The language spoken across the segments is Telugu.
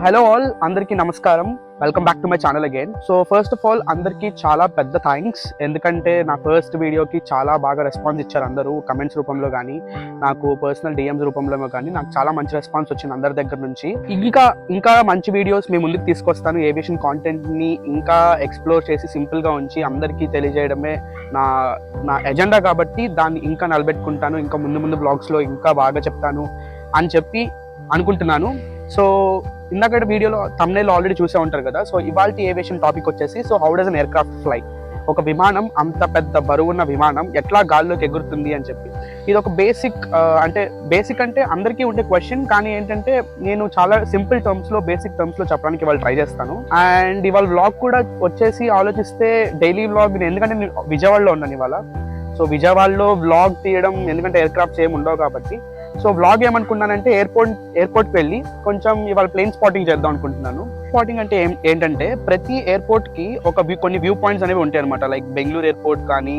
హలో ఆల్, అందరికీ నమస్కారం. Welcome back to my channel again. So first of all అందరికీ చాలా పెద్ద థ్యాంక్స్, ఎందుకంటే నా ఫస్ట్ వీడియోకి చాలా బాగా రెస్పాన్స్ ఇచ్చారు అందరూ. కమెంట్స్ రూపంలో కానీ, నాకు పర్సనల్ డిఎమ్స్ రూపంలో కానీ నాకు చాలా మంచి రెస్పాన్స్ వచ్చింది అందరి దగ్గర నుంచి. ఇంకా మంచి వీడియోస్ మీ ముందుకు తీసుకొస్తాను. ఏవియేషన్ కాంటెంట్ని ఇంకా ఎక్స్ప్లోర్ చేసి సింపుల్గా ఉంచి అందరికీ తెలియజేయడమే నా ఎజెండా కాబట్టి దాన్ని ఇంకా నిలబెట్టుకుంటాను. ఇంకా ముందు బ్లాగ్స్లో ఇంకా బాగా చెప్తాను అని చెప్పి అనుకుంటున్నాను. సో ఇందాక వీడియోలో thumbnail ఆల్రెడీ చూసే ఉంటారు కదా. సో ఇవాళ ఏవియేషన్ టాపిక్ వచ్చేసి, so how does an aircraft fly, ఒక విమానం, అంత పెద్ద బరువున్న విమానం ఎట్లా గాల్లోకి ఎగురుతుంది అని చెప్పి. ఇది ఒక బేసిక్ అంటే అందరికీ ఉండే క్వశ్చన్, కానీ ఏంటంటే నేను చాలా సింపుల్ టర్మ్స్లో బేసిక్ టర్మ్స్లో చెప్పడానికి ఇవాళ ట్రై చేస్తాను. అండ్ ఇవాళ వ్లాగ్ కూడా వచ్చేసి ఆలోచిస్తే డైలీ వ్లాగ్, ఎందుకంటే నేను విజయవాడలో ఉన్నాను ఇవాళ. సో విజయవాడలో వ్లాగ్ తీయడం, ఎందుకంటే ఎయిర్క్రాఫ్ట్స్ ఏమి ఉండవు కాబట్టి. సో వ్లాగ్ ఏమనుకున్నానంటే ఎయిర్పోర్ట్కి వెళ్ళి కొంచెం ఇవాళ ప్లేన్ స్పాటింగ్ చేద్దాం అనుకుంటున్నాను. స్పాటింగ్ అంటే ఏంటంటే ప్రతి ఎయిర్పోర్ట్కి కొన్ని వ్యూ పాయింట్స్ అనేవి ఉంటాయి అనమాట. లైక్ బెంగళూరు ఎయిర్పోర్ట్ కానీ,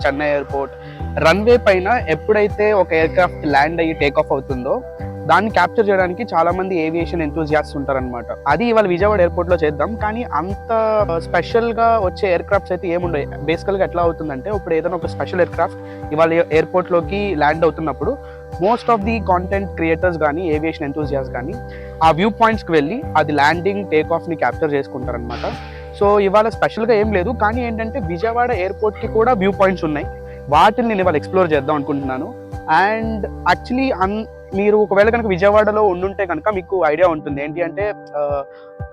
చెన్నై ఎయిర్పోర్ట్, రన్వే పైన ఎప్పుడైతే ఒక ఎయిర్క్రాఫ్ట్ ల్యాండ్ అయ్యి టేక్ ఆఫ్ అవుతుందో దాన్ని క్యాప్చర్ చేయడానికి చాలా మంది ఏవియేషన్ ఎంతూజియాస్ట్స్ ఉంటారనమాట. అది ఇవాళ విజయవాడ ఎయిర్పోర్ట్ లో చేద్దాం. కానీ అంత స్పెషల్ గా వచ్చే ఎయిర్క్రాఫ్ట్స్ అయితే ఏముండవు. బేసికల్ గా ఎట్లా అవుతుందంటే, ఇప్పుడు ఏదైనా ఒక స్పెషల్ ఎయిర్క్రాఫ్ట్ ఇవాళ ఎయిర్పోర్ట్ లోకి ల్యాండ్ అవుతున్నప్పుడు most of the content creators కానీ, ఏవియేషన్ ఎంతూజియాస్ట్స్ కానీ ఆ వ్యూ పాయింట్స్కి వెళ్ళి అది ల్యాండింగ్ టేక్ ఆఫ్ ని క్యాప్చర్ చేసుకుంటారనమాట. సో ఇవాళ స్పెషల్ గా ఏం లేదు, కానీ ఏంటంటే విజయవాడ ఎయిర్పోర్ట్ కి కూడా వ్యూ పాయింట్స్ ఉన్నాయి. వాటిని నేను ఇవాళ ఎక్స్ప్లోర్ చేద్దాం అనుకుంటున్నాను. అండ్ యాక్చువల్లీ మీరు ఒకవేళ కనుక విజయవాడలో ఉండుంటే కనుక మీకు ఐడియా ఉంటుంది. ఏంటి అంటే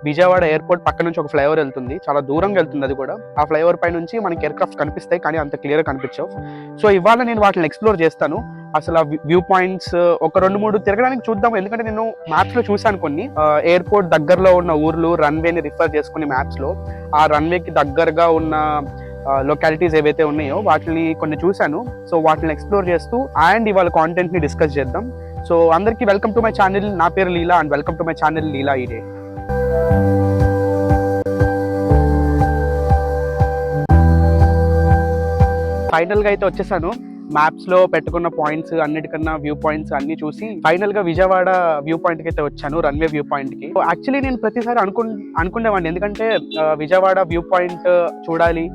విజయవాడ ఎయిర్పోర్ట్ పక్క నుంచి ఒక ఫ్లైఓవర్ వెళ్తుంది, చాలా దూరంగా వెళ్తుంది. అది కూడా ఆ ఫ్లైఓవర్ పై నుంచి మనకి ఎయిర్క్రాఫ్ట్ కనిపిస్తాయి, కానీ అంత క్లియర్గా కనిపించవు. సో ఇవాళ నేను వాటిని ఎక్స్ప్లోర్ చేస్తాను. అసలు ఆ వ్యూ పాయింట్స్ ఒక 2-3 తిరగడానికి చూద్దాం. ఎందుకంటే నేను మ్యాప్స్ లో చూసాను కొన్ని ఎయిర్పోర్ట్ దగ్గరలో ఉన్న ఊర్లు రన్వేని రిఫర్ చేసుకుని మ్యాప్స్ లో ఆ రన్వేకి దగ్గరగా ఉన్న లొకాలిటీస్ ఏవైతే ఉన్నాయో వాటిని కొన్ని చూశాను. సో వాటిని ఎక్స్ప్లోర్ చేస్తూ అండ్ ఇవాళ కాంటెంట్ ని డిస్కస్ చేద్దాం. సో అందరికీ వెల్కమ్ టు మై ఛానల్. నా పేరు Leela and welcome to my channel Leela ఈ డే. ఫైనల్ గా అయితే వచ్చేసాను. మ్యాప్స్ లో పెట్టుకున్న పాయింట్స్ అన్నిటికన్నా వ్యూ పాయింట్స్ అన్ని చూసి ఫైనల్ గా విజయవాడ వ్యూ పాయింట్ కి అయితే వచ్చాను, రన్వే వ్యూ పాయింట్ కి. యాక్చువల్లీ నేను ప్రతిసారి అనుకునేవాడిని, ఎందుకంటే విజయవాడ వ్యూ పాయింట్ చూడాలి,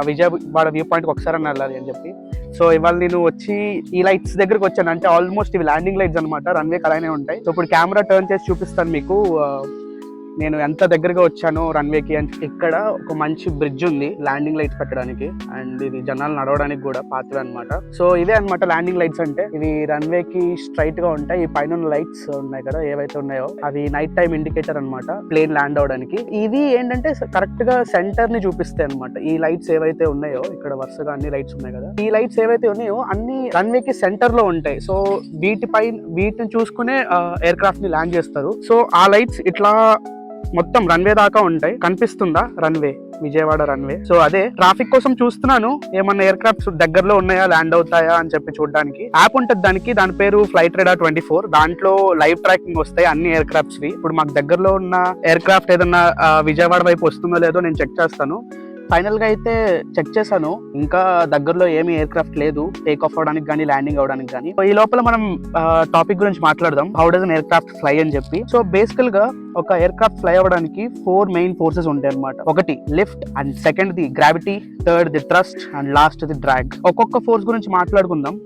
విజయవాడ వ్యూ పాయింట్ ఒకసారి అని వెళ్ళాలి అని చెప్పి. సో ఇవాళ నేను వచ్చి ఈ లైట్స్ దగ్గరకు వచ్చాను. అంటే ఆల్మోస్ట్ ఇవి ల్యాండింగ్ లైట్స్ అనమాట, రన్వేకి అలానే ఉంటాయి. సో ఇప్పుడు కెమెరా టర్న్ చేసి చూపిస్తాను మీకు నేను ఎంత దగ్గరగా వచ్చానో రన్వేకి. ఇక్కడ ఒక మంచి బ్రిడ్జ్ ఉంది ల్యాండింగ్ లైట్స్ పెట్టడానికి, అండ్ ఇది జనాలు నడవడానికి కూడా పాత్ర అనమాట. సో ఇదే అనమాట ల్యాండింగ్ లైట్స్ అంటే. ఇవి రన్వేకి స్ట్రైట్ గా ఉంటాయి. ఈ పైన లైట్స్ ఉన్నాయి కదా ఏవైతే ఉన్నాయో అవి నైట్ టైం ఇండికేటర్ అనమాట, ప్లేన్ ల్యాండ్ అవడానికి. ఇది ఏంటంటే కరెక్ట్ గా సెంటర్ ని చూపిస్తాయి అనమాట. ఈ లైట్స్ ఏవైతే ఉన్నాయో, ఇక్కడ వరుసగా అన్ని లైట్స్ ఉన్నాయి కదా, ఈ లైట్స్ ఏవైతే ఉన్నాయో అన్ని రన్వేకి సెంటర్ లో ఉంటాయి. సో వీటిని చూసుకునే ఎయిర్ క్రాఫ్ట్ ని ల్యాండ్ చేస్తారు. సో ఆ లైట్స్ ఇట్లా మొత్తం రన్వే దాకా ఉంటాయి. కనిపిస్తుందా రన్వే, విజయవాడ రన్వే? సో అదే ట్రాఫిక్ కోసం చూస్తున్నాను, ఏమన్నా ఎయిర్ క్రాఫ్ట్స్ దగ్గరలో ఉన్నాయా, ల్యాండ్ అవుతాయా అని చెప్పి చూడడానికి. యాప్ ఉంటుంది దాని పేరు ఫ్లైట్ radar 24. దాంట్లో లైవ్ ట్రాకింగ్ వస్తాయి అన్ని ఎయిర్ క్రాఫ్ట్స్ వి. ఇప్పుడు మాకు దగ్గరలో ఉన్న ఎయిర్ క్రాఫ్ట్ ఏదన్నా విజయవాడ వైపు వస్తుందో లేదో నేను చెక్ చేస్తాను. ఫైనల్ గా అయితే చెక్ చేశాను, ఇంకా దగ్గరలో ఏమీ ఎయిర్ క్రాఫ్ట్ లేదు టేక్ ఆఫ్ అవడానికి కానీ, ల్యాండింగ్ అవడానికి కానీ. ఈ లోపల మనం టాపిక్ గురించి మాట్లాడదాం, how does an air craft fly అని చెప్పి. సో బేసికల్ గా ఒక ఎయిర్ క్రాఫ్ట్ ఫ్లై అవ్వడానికి 4 మెయిన్ ఫోర్సెస్ ఉంటాయి అనమాట. ఒకటి lift, and second the gravity, third the thrust, and last the drag. ఒక్కొక్క ఫోర్స్ గురించి మాట్లాడుకుందాం.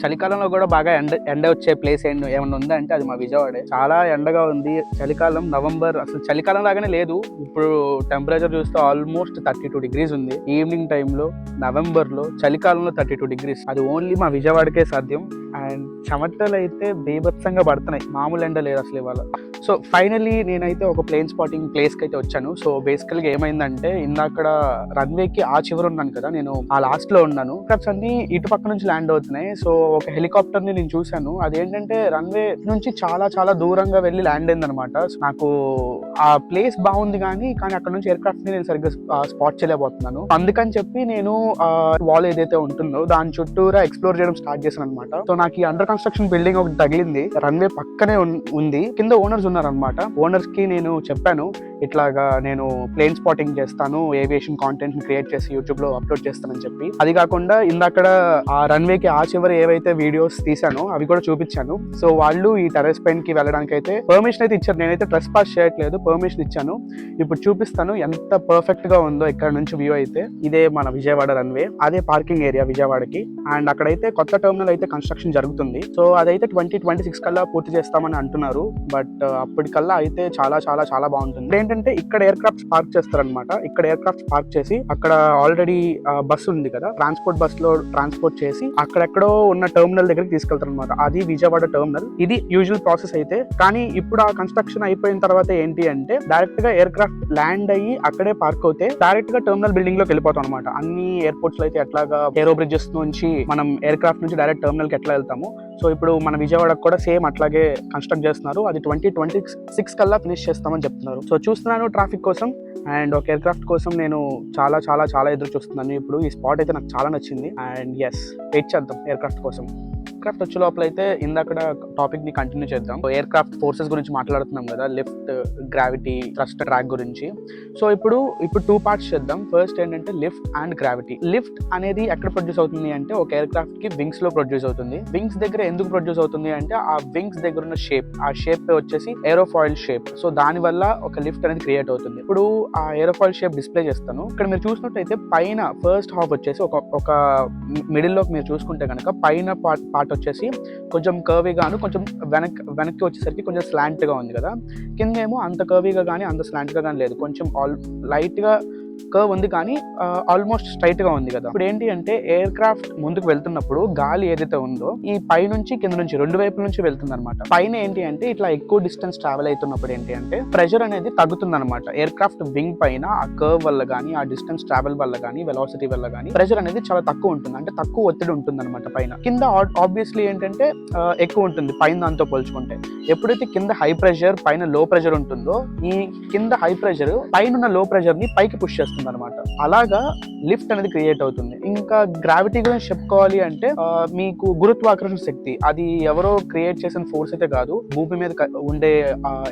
చలికాలంలో కూడా బాగా ఎండ వచ్చే ప్లేస్ ఏమన్నా ఉందా అంటే అది మా విజయవాడే. చాలా ఎండగా ఉంది. చలికాలం నవంబర్, అసలు చలికాలం లాగానే లేదు. ఇప్పుడు టెంపరేచర్ చూస్తే ఆల్మోస్ట్ 32 degrees ఉంది ఈవినింగ్ టైంలో. నవంబర్ లో చలికాలంలో 32 degrees, అది ఓన్లీ మా విజయవాడకే సాధ్యం. అండ్ చెమటలు అయితే బీభత్సంగా పడుతున్నాయి, మామూలు ఎండ లేదు అసలు ఇవాళ. సో ఫైనలీ నేనైతే ఒక ప్లేన్ స్పాటింగ్ ప్లేస్కి అయితే వచ్చాను. సో బేసికల్గా ఏమైందంటే, ఇందాక రన్వేకి ఆ చివరి ఉన్నాను కదా, నేను ఆ లాస్ట్ లో ఉన్నాను. క్రాఫ్ట్స్ అన్ని ఇటు పక్క నుంచి ల్యాండ్ అవుతున్నాయి. సో ఒక హెలికాప్టర్ ని నేను చూశాను. అదేంటంటే రన్వే నుంచి చాలా చాలా దూరంగా వెళ్ళి ల్యాండ్ అయింది అనమాట. నాకు ఆ ప్లేస్ బాగుంది, కానీ అక్కడ నుంచి ఎయిర్ క్రాఫ్ట్ ని నేను సరిగ్గా స్పాట్ చేయలేకపోతున్నాను. అందుకని చెప్పి నేను వాల్ ఏదైతే ఉంటుందో దాని చుట్టూరా ఎక్స్ప్లోర్ చేయడం స్టార్ట్ చేశాను అనమాట. సో నాకు ఈ అండర్ కన్స్ట్రక్షన్ బిల్డింగ్ ఒకటి తగిలింది, రన్వే పక్కనే ఉంది. కింద ఓనర్స్ ఉన్నారనమాట. ఓనర్స్ కి నేను చెప్పాను ఇట్లాగా నేను ప్లేన్ స్పాటింగ్ చేస్తాను, ఏవియేషన్ కాంటెంట్ ని క్రియేట్ చేసి యూట్యూబ్ లో అప్లోడ్ చేస్తానని చెప్పి. అది కాకుండా ఇందాక ఆ రన్వే కి ఆ చివరి ఏవైతే వీడియోస్ తీసానో అవి కూడా చూపించాను. సో వాళ్ళు ఈ టెర్రస్ పైన కి వెళ్ళడానికి అయితే పర్మిషన్ అయితే ఇచ్చారు. నేనైతే ట్రెస్ పాస్ చేయట్లేదు, పర్మిషన్ ఇచ్చాను. ఇప్పుడు చూపిస్తాను ఎంత పర్ఫెక్ట్ గా ఉందో ఇక్కడ నుంచి వ్యూ అయితే. ఇదే మన విజయవాడ రన్వే, అదే పార్కింగ్ ఏరియా విజయవాడకి. అండ్ అక్కడైతే కొత్త టెర్మినల్ అయితే కన్స్ట్రక్షన్ జరుగుతుంది. సో అదైతే 2026 కల్లా పూర్తి చేస్తామని అంటున్నారు. బట్ అప్పటికల్లా అయితే చాలా చాలా చాలా బాగుంటుంది. ఏంటంటే ఇక్కడ ఎయిర్ క్రాఫ్ట్ పార్క్ చేస్తారనమాట. ఇక్కడ ఎయిర్ క్రాఫ్ట్ పార్క్ చేసి అక్కడ ఆల్రెడీ బస్సు ఉంది కదా, ట్రాన్స్పోర్ట్ బస్ లో ట్రాన్స్పోర్ట్ చేసి అక్కడెక్కడో ఉన్న టెర్మినల్ దగ్గరికి తీసుకెళ్తారు అనమాట. అది విజయవాడ టెర్మినల్. ఇది యూజువల్ ప్రాసెస్ అయితే. కానీ ఇప్పుడు ఆ కన్స్ట్రక్షన్ అయిపోయిన తర్వాత ఏంటి అంటే డైరెక్ట్ గా ఎయిర్ క్రాఫ్ట్ ల్యాండ్ అయ్యి అక్కడే పార్క్ అవుతే డైరెక్ట్ గా టెర్మినల్ బిల్డింగ్ లోకి వెళ్ళిపోతాం అనమాట. అన్ని ఎయిర్పోర్ట్స్ లో అయితే ఎట్లాగా ఏరో బ్రిడ్జెస్ నుంచి మనం ఎయిర్ క్రాఫ్ట్ నుంచి డైరెక్ట్ టెర్మినల్ కి ఎట్లా వెళ్తాము, సో ఇప్పుడు మన విజయవాడకు కూడా సేమ్ అట్లాగే కన్స్ట్రక్ట్ చేస్తున్నారు. అది 2026 కల్లా ఫినిష్ చేస్తామని చెప్తున్నారు. సో చూస్తున్నాను ట్రాఫిక్ కోసం అండ్ ఒక ఎయిర్ క్రాఫ్ట్ కోసం నేను చాలా చాలా చాలా ఎదురు చూస్తున్నాను. ఇప్పుడు ఈ స్పాట్ అయితే నాకు చాలా నచ్చింది అండ్ ఎస్ వెయిట్ చేద్దాం ఎయిర్ క్రాఫ్ట్ కోసం. ఎయిర్ క్రాఫ్ట్ వచ్చే లోపల అయితే ఇందాక టాపిక్ ని కంటిన్యూ చేద్దాం. ఎయిర్ క్రాఫ్ట్ ఫోర్సెస్ గురించి మాట్లాడుతున్నాం కదా, లిఫ్ట్, గ్రావిటీ, థ్రస్ట్, ట్రాక్ గురించి. సో ఇప్పుడు 2 పార్ట్స్ చేద్దాం. ఫస్ట్ ఏంటంటే లిఫ్ట్ అండ్ గ్రావిటీ. లిఫ్ట్ అనేది ఎక్కడ ప్రొడ్యూస్ అవుతుంది అంటే ఒక ఎయిర్ క్రాఫ్ట్ కి వింగ్స్ లో ప్రొడ్యూస్ అవుతుంది. వింగ్స్ దగ్గర ఎందుకు ప్రొడ్యూస్ అవుతుంది అంటే ఆ వింగ్స్ దగ్గర ఉన్న షేప్, ఆ షేప్ వచ్చేసి ఏరోఫాయిల్ షేప్. సో దాని వల్ల ఒక లిఫ్ట్ అనేది క్రియేట్ అవుతుంది. ఇప్పుడు ఆ ఏరోఫాయిల్ షేప్ డిస్ప్లే చేస్తాను. ఇక్కడ మీరు చూసినట్టయితే పైన ఫస్ట్ హాఫ్ వచ్చేసి ఒక మిడిల్ లోకి మీరు చూసుకుంటే కనుక పైన పార్ట్ వచ్చేసి కొంచెం కర్వీగాను, కొంచెం వెనక్కి వచ్చేసరికి కొంచెం స్లాంట్ గా ఉంది కదా. కింద ఏమో అంత కర్వీగా కానీ అంత స్లాంట్ గా కానీ లేదు, కొంచెం లైట్ గా కర్వ్ ఉంది కానీ ఆల్మోస్ట్ స్ట్రైట్ గా ఉంది కదా. ఇప్పుడు ఏంటి అంటే ఎయిర్ క్రాఫ్ట్ ముందుకు వెళ్తున్నప్పుడు గాలి ఏదైతే ఉందో ఈ పై నుంచి కింద నుంచి రెండు వైపుల నుంచి వెళ్తుంది అనమాట. పైన ఏంటి అంటే ఇట్లా ఎక్కువ డిస్టెన్స్ ట్రావెల్ అవుతున్నప్పుడు ఏంటి అంటే ప్రెషర్ అనేది తగ్గుతుంది అనమాట. ఎయిర్ క్రాఫ్ట్ వింగ్ పైన ఆ కర్వ్ వల్ల కానీ, ఆ డిస్టెన్స్ ట్రావెల్ వల్ల కానీ, వెలాసిటీ వల్ల కానీ ప్రెషర్ అనేది చాలా తక్కువ ఉంటుంది, అంటే తక్కువ ఒత్తిడి ఉంటుంది అనమాట పైన. కింద ఆబ్వియస్లీ ఏంటంటే ఎక్కువ ఉంటుంది పైన దాంతో పోల్చుకుంటే. ఎప్పుడైతే కింద హై ప్రెషర్ పైన లో ప్రెషర్ ఉంటుందో ఈ కింద హై ప్రెషర్ పైన లో ప్రెషర్ ని పైకి పుష్ చేస్తుంది అనమాట. అలాగా లిఫ్ట్ అనేది క్రియేట్ అవుతుంది. ఇంకా గ్రావిటీ గురించి చెప్పుకోవాలి అంటే మీకు గురుత్వాకర్షణ శక్తి, అది ఎవరో క్రియేట్ చేసిన ఫోర్స్ అయితే కాదు, భూమి మీద ఉండే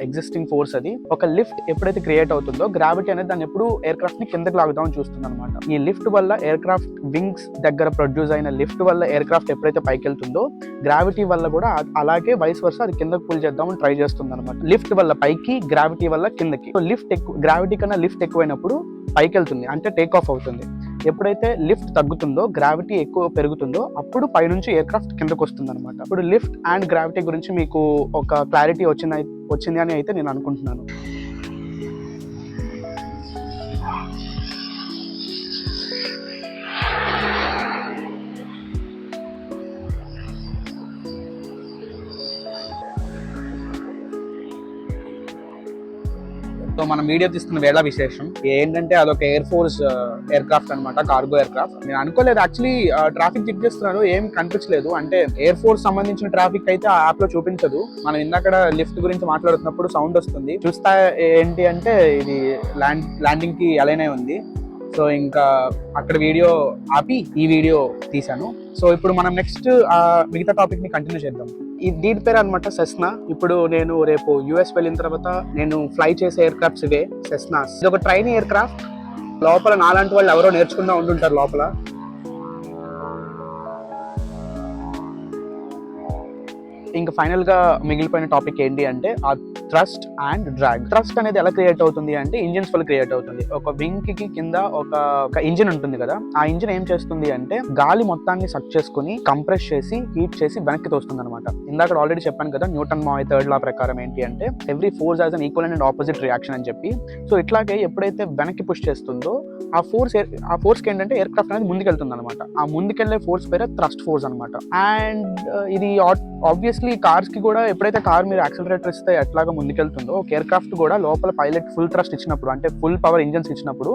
ఎగ్జిస్టింగ్ ఫోర్స్. అది ఒక లిఫ్ట్ ఎప్పుడైతే క్రియేట్ అవుతుందో గ్రావిటీ అనేది దాన్ని ఎప్పుడు ఎయిర్ క్రాఫ్ట్ ని కిందకి లాగుదామని చూస్తుంది అనమాట. ఈ లిఫ్ట్ వల్ల ఎయిర్ క్రాఫ్ట్ వింగ్స్ దగ్గర ప్రొడ్యూస్ అయిన లిఫ్ట్ వల్ల ఎయిర్ క్రాఫ్ట్ ఎప్పుడైతే పైకి వెళ్తుందో గ్రావిటీ వల్ల కూడా అలాగే వైస్ వర్సా అది కిందకి పుల్ చేద్దామని ట్రై చేస్తుంది అనమాట. లిఫ్ట్ వల్ల పైకి, గ్రావిటీ వల్ల కిందకి. సో లిఫ్ట్ గ్రావిటీ కన్నా లిఫ్ట్ ఎక్కువైనప్పుడు పైకి వెళ్తుంది, అంటే టేక్ ఆఫ్ అవుతుంది. ఎప్పుడైతే లిఫ్ట్ తగ్గుతుందో, గ్రావిటీ ఎక్కువ పెరుగుతుందో అప్పుడు పైనుంచి ఎయిర్ క్రాఫ్ట్ కిందకు వస్తుంది అనమాట. ఇప్పుడు లిఫ్ట్ అండ్ గ్రావిటీ గురించి మీకు ఒక క్లారిటీ వచ్చింది అని అయితే నేను అనుకుంటున్నాను. సో మనం వీడియో తీస్తున్న వేళ విశేషం ఏంటంటే అదొక ఎయిర్ ఫోర్స్ ఎయిర్ క్రాఫ్ట్ అనమాట, కార్గో ఎయిర్ క్రాఫ్ట్. నేను అనుకోలేదు యాక్చువల్లీ, ట్రాఫిక్ చెక్ చేస్తున్నాను ఏం కనిపించలేదు. అంటే ఎయిర్ ఫోర్స్ సంబంధించిన ట్రాఫిక్ అయితే ఆ యాప్ లో చూపించదు. మనం ఇందాక లిఫ్ట్ గురించి మాట్లాడుతున్నప్పుడు సౌండ్ వస్తుంది, చూస్తా ఏంటి అంటే ఇది ల్యాండింగ్ కి అలైనే ఉంది. సో ఇంకా అక్కడ వీడియో ఆపి ఈ వీడియో తీసాను. సో ఇప్పుడు మనం నెక్స్ట్ మిగతా టాపిక్ ని కంటిన్యూ చేద్దాం. దీని పేరు అనమాట సెస్నా. ఇప్పుడు నేను రేపు యుఎస్ వెళ్ళిన తర్వాత నేను ఫ్లై చేసే ఎయిర్ క్రాఫ్ట్స్ ఇవే సెస్నాస్. ఇది ఒక ట్రైన్ ఎయిర్ క్రాఫ్ట్. లోపల నాలాంటి వాళ్ళు ఎవరో నేర్చుకుంటూ ఉంటుంటారు లోపల. ఇంకా ఫైనల్ గా మిగిలిపోయిన టాపిక్ ఏంటి అంటే ఆ థ్రస్ట్ అండ్ డ్రాగ్. థ్రస్ట్ అనేది ఎలా క్రియేట్ అవుతుంది అంటే ఇంజిన్స్ వల్ల క్రియేట్ అవుతుంది. ఒక వింగ్ కి కింద ఒక ఇంజిన్ ఉంటుంది కదా, ఆ ఇంజిన్ ఏం చేస్తుంది అంటే గాలి మొత్తాన్ని సక్ చేసుకుని కంప్రెస్ చేసి హీట్ చేసి వెనక్కి తోస్తుంది అనమాట. ఇందాక ఆల్రెడీ చెప్పాను కదా న్యూటన్ మావే థర్డ్ లా ప్రకారం ఏంటి అంటే every force has an equal and opposite reaction అని చెప్పి. సో ఇట్లాగే ఎప్పుడైతే వెనక్కి పుష్ చేస్తుందో ఆ ఫోర్స్ కి ఏంటంటే ఎయిర్ క్రాఫ్ట్ అనేది ముందుకెళ్తుంది అనమాట. ఆ ముందుకెళ్లే ఫోర్స్ పేరే థ్రస్ట్ ఫోర్స్ అనమాట. అండ్ ఇది ఆబ్వియస్లీ కార్స్ కి కూడా ఎప్పుడైతే కార్ మీరు యాక్సిలరేటర్ ఇస్తే ఎట్లాగా ముందుకెళ్తుందో ఒక ఎయిర్ క్రాఫ్ట్ కూడా లోపల పైలట్ ఫుల్ థ్రస్ట్ ఇచ్చినప్పుడు, అంటే ఫుల్ పవర్ ఇంజన్స్ ఇచ్చినప్పుడు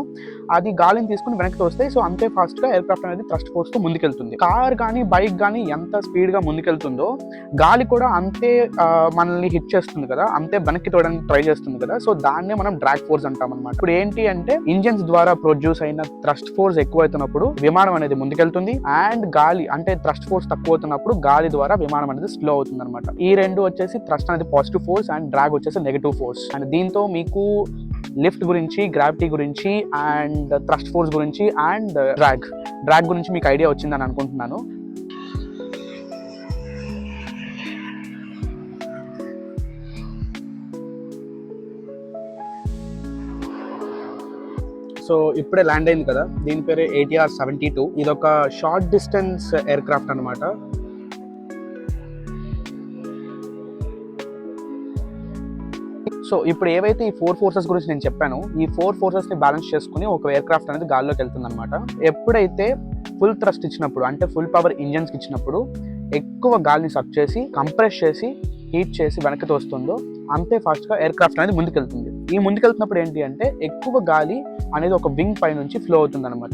అది గాలిని తీసుకుని వెనక్కి తోస్తాయి. సో అంతే ఫాస్ట్ గా ఎయిర్ క్రాఫ్ట్ అనేది థ్రస్ట్ ఫోర్స్ తో ముందుకెళ్తుంది. కార్ కానీ బైక్ కానీ ఎంత స్పీడ్ గా ముందుకెళ్తుందో గాలి కూడా అంతే మనల్ని హిట్ చేస్తుంది కదా, అంతే వెనక్కి తోయడానికి ట్రై చేస్తుంది కదా. సో దాన్నే మనం డ్రాగ్ ఫోర్స్ అంటాం అనమాట. ఇప్పుడు ఏంటి అంటే ఇంజన్స్ ద్వారా ప్రొడ్యూస్ అయిన థ్రస్ట్ ఫోర్స్ ఎక్కువ అవుతున్నప్పుడు విమానం అనేది ముందుకెళ్తుంది, అండ్ గాలి అంటే థ్రస్ట్ ఫోర్స్ తక్కువ అవుతున్నప్పుడు గాలి ద్వారా విమానం అనేది స్లో అవుతుంది అనమాట. ఈ రెండు వచ్చేసి థ్రస్ట్ అనేది పాజిటివ్ ఫోర్స్ అండ్ డ్రాగ్ వచ్చేసి నెగటివ్ ఫోర్స్. అండ్ దీంతో మీకు లిఫ్ట్ గురించి, గ్రావిటీ గురించి, అండ్ థ్రస్ట్ ఫోర్స్ గురించి, అండ్ డ్రాగ్ గురించి మీకు ఐడియా వచ్చిందని అనుకుంటున్నాను. సో ఇప్పుడే ల్యాండ్ అయింది కదా, దీని పేరు ATR-72. ఇది ఒక షార్ట్ డిస్టెన్స్ ఎయిర్ క్రాఫ్ట్ అనమాట. సో ఇప్పుడు ఏవైతే ఈ 4 ఫోర్సెస్ గురించి నేను చెప్పాను, ఈ 4 ఫోర్సెస్ని బ్యాలెన్స్ చేసుకుని ఒక ఎయిర్ క్రాఫ్ట్ అనేది గాల్లోకి వెళ్తుంది అనమాట. ఎప్పుడైతే ఫుల్ థ్రస్ట్ ఇచ్చినప్పుడు, అంటే ఫుల్ పవర్ ఇంజన్స్కి ఇచ్చినప్పుడు ఎక్కువ గాలిని సక్ చేసి కంప్రెస్ చేసి హీట్ చేసి వెనక్కి తోస్తుందో అంతే ఫాస్ట్గా ఎయిర్ క్రాఫ్ట్ అనేది ముందుకెళ్తుంది. ఈ ముందుకెళ్తున్నప్పుడు ఏంటి అంటే ఎక్కువ గాలి అనేది ఒక వింగ్ పై నుంచి ఫ్లో అవుతుంది అనమాట.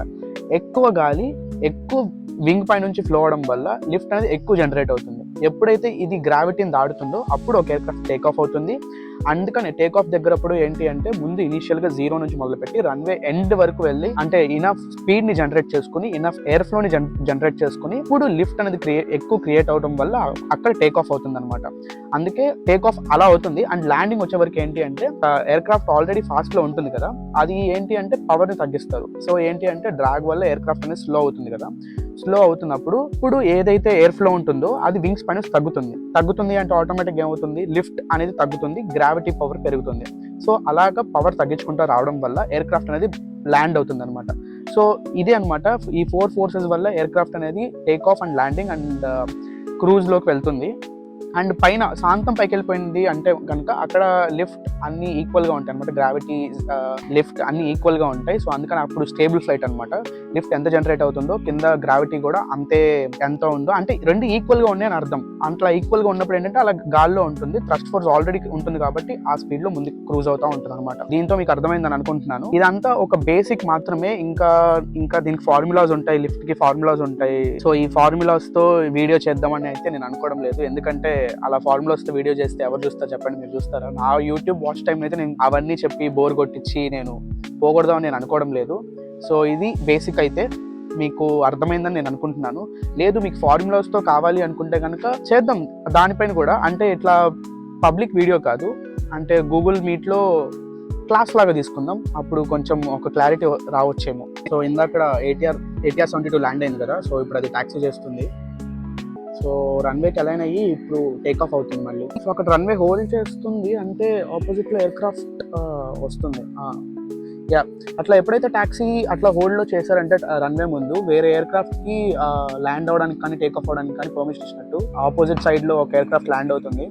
ఎక్కువ గాలి ఎక్కువ వింగ్ పై నుంచి ఫ్లో అవడం వల్ల లిఫ్ట్ అనేది ఎక్కువ జనరేట్ అవుతుంది. ఎప్పుడైతే ఇది గ్రావిటీని దాడుతుందో అప్పుడు ఒక ఎయిర్ క్రాఫ్ట్ టేక్ ఆఫ్ అవుతుంది. అందుకని టేక్ ఆఫ్ దగ్గరప్పుడు ఏంటి అంటే ముందు ఇనీషియల్గా 0 నుంచి మొదలుపెట్టి రన్వే ఎండ్ వరకు వెళ్ళి, అంటే ఇనఫ్ స్పీడ్ని జనరేట్ చేసుకుని, ఇనఫ్ ఎయిర్ ఫ్లోని జనరేట్ చేసుకుని ఇప్పుడు లిఫ్ట్ అనేది ఎక్కువ క్రియేట్ అవడం వల్ల అక్కడ టేక్ ఆఫ్ అవుతుంది అనమాట. అందుకే టేక్ ఆఫ్ అలా అవుతుంది. అండ్ ల్యాండింగ్ వచ్చే వరకు ఏంటి అంటే ఎయిర్ క్రాఫ్ట్ ఆల్రెడీ ఫాస్ట్లో ఉంటుంది కదా, అది ఏంటి అంటే పవర్ని తగ్గిస్తారు. సో ఏంటి అంటే డ్రాగ్ వల్ల ఎయిర్ క్రాఫ్ట్ అనేది స్లో అవుతుంది కదా. స్లో అవుతున్నప్పుడు ఇప్పుడు ఏదైతే ఎయిర్ ఫ్లో ఉంటుందో అది వింగ్స్ పైన తగ్గుతుంది అంటే ఆటోమేటిక్గా ఏమవుతుంది, లిఫ్ట్ అనేది తగ్గుతుంది, గ్రావిటీ పవర్ పెరుగుతుంది. సో అలాగా పవర్ తగ్గించుకుంటూ రావడం వల్ల ఎయిర్ క్రాఫ్ట్ అనేది ల్యాండ్ అవుతుంది అనమాట. సో ఇదే అనమాట, ఈ 4 ఫోర్సెస్ వల్ల ఎయిర్ క్రాఫ్ట్ అనేది take off and landing and క్రూజ్లోకి వెళ్తుంది. అండ్ పైన శాంతం పైకి వెళ్ళిపోయింది అంటే కనుక అక్కడ లిఫ్ట్ అన్ని ఈక్వల్గా ఉంటాయి అనమాట. గ్రావిటీ లిఫ్ట్ అన్ని ఈక్వల్గా ఉంటాయి. సో అందుకని అప్పుడు స్టేబుల్ ఫ్లైట్ అనమాట. లిఫ్ట్ ఎంత జనరేట్ అవుతుందో కింద గ్రావిటీ కూడా అంతే ఎంత ఉందో, అంటే రెండు ఈక్వల్గా ఉన్నాయి అని అర్థం. అట్లా ఈక్వల్గా ఉన్నప్పుడు ఏంటంటే అలా గాల్లో ఉంటుంది, థ్రస్ట్ ఫోర్స్ ఆల్రెడీ ఉంటుంది కాబట్టి ఆ స్పీడ్లో ముందుకు క్రూజ్ అవుతూ ఉంటుంది అనమాట. దీంతో మీకు అర్థమైందని అనుకుంటున్నాను. ఇదంతా ఒక బేసిక్ మాత్రమే. ఇంకా దీనికి ఫార్ములాస్ ఉంటాయి, లిఫ్ట్కి ఫార్ములాస్ ఉంటాయి. సో ఈ ఫార్ములాస్తో వీడియో చేద్దామని అయితే నేను అనుకోవడం లేదు. ఎందుకంటే అలా ఫార్ములాస్తో వీడియో చేస్తే ఎవరు చూస్తారు చెప్పండి, మీరు చూస్తారా? నా యూట్యూబ్ వాచ్ టైం అయితే నేను అవన్నీ చెప్పి బోర్ కొట్టించి నేను పోకూడదామని నేను అనుకోవడం లేదు. సో ఇది బేసిక్ అయితే మీకు అర్థమైందని నేను అనుకుంటున్నాను. లేదు మీకు ఫార్ములాస్తో కావాలి అనుకుంటే కనుక చేద్దాం దానిపైన కూడా. అంటే ఇట్లా పబ్లిక్ వీడియో కాదు, అంటే గూగుల్ మీట్లో క్లాస్ లాగా తీసుకుందాం, అప్పుడు కొంచెం ఒక క్లారిటీ రావచ్చేమో. సో ఇందాక ATR-72 ల్యాండ్ అయింది కదా, సో ఇప్పుడు అది టాక్సీ చేస్తుంది. సో రన్వేకి అలైన్ అయ్యి ఇప్పుడు టేక్ ఆఫ్ అవుతుంది మళ్ళీ. సో అక్కడ రన్వే హోల్డ్ చేస్తుంది అంటే ఆపోజిట్లో ఎయిర్ క్రాఫ్ట్ వస్తుంది. యా, అట్లా ఎప్పుడైతే టాక్సీ అట్లా హోల్డ్లో చేశారంటే రన్వే ముందు వేరే ఎయిర్ క్రాఫ్ట్కి ల్యాండ్ అవ్వడానికి కానీ టేక్ ఆఫ్ అవ్వడానికి కానీ పర్మిషన్ ఇచ్చినట్టు ఆపోజిట్ సైడ్లో ఒక ఎయిర్ క్రాఫ్ట్ ల్యాండ్ అవుతుంది.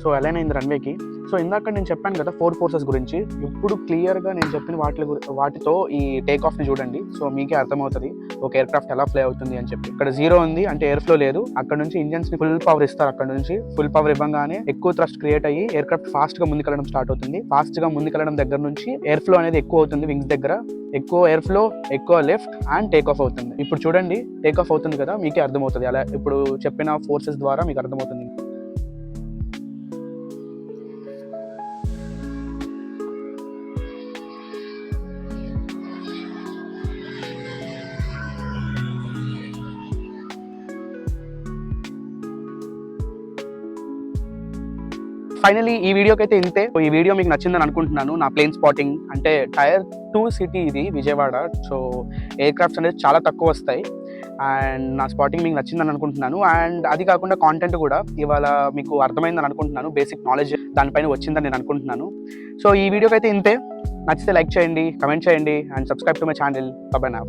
సో అలైన్ అయింది రన్వేకి. సో ఇందాక నేను చెప్పాను కదా 4 ఫోర్సెస్ గురించి. ఇప్పుడు క్లియర్గా నేను చెప్పిన వాటితో ఈ టేక్ ఆఫ్ని చూడండి. సో మీకే అర్థమవుతుంది ఒక ఎయిర్ క్రాఫ్ట్ ఎలా ఫ్లై అవుతుంది అని చెప్పి. ఇక్కడ 0 ఉంది అంటే ఎయిర్ ఫ్లో లేదు. అక్కడ నుంచి ఇంజన్స్ని ఫుల్ పవర్ ఇస్తారు. అక్కడ నుంచి ఫుల్ పవర్ ఇవ్వగానే ఎక్కువ థ్రస్ట్ క్రియేట్ అయ్యి ఎయిర్ క్రాఫ్ట్ ఫాస్ట్గా ముందుకెళ్ళడం స్టార్ట్ అవుతుంది. ఫాస్ట్గా ముందుకెళ్ళడం దగ్గర నుంచి ఎయిర్ ఫ్లో అనేది ఎక్కువ అవుతుంది. వింగ్స్ దగ్గర ఎక్కువ ఎయిర్ ఫ్లో, ఎక్కువ లిఫ్ట్ అండ్ టేక్ ఆఫ్ అవుతుంది. ఇప్పుడు చూడండి టేక్ ఆఫ్ అవుతుంది కదా, మీకే అర్థమవుతుంది అలా. ఇప్పుడు చెప్పిన ఫోర్సెస్ ద్వారా మీకు అర్థమవుతుంది. ఫైనలీ ఈ వీడియోకి అయితే ఇంతే. ఈ వీడియో మీకు నచ్చిందని అనుకుంటున్నాను. నా ప్లేన్ స్పాటింగ్ అంటే Tier 2 సిటీ ఇది విజయవాడ. సో ఎయిర్ క్రాఫ్ట్స్ అనేది చాలా తక్కువ వస్తాయి అండ్ నా స్పాటింగ్ మీకు నచ్చిందని అనుకుంటున్నాను. అండ్ అది కాకుండా కాంటెంట్ కూడా ఇవాళ మీకు అర్థమైందని అనుకుంటున్నాను. బేసిక్ నాలెడ్జ్ దానిపైన వచ్చిందని నేను అనుకుంటున్నాను. సో ఈ వీడియోకి అయితే ఇంతే. నచ్చితే లైక్ చేయండి, కమెంట్ చేయండి and subscribe to my channel. By by now.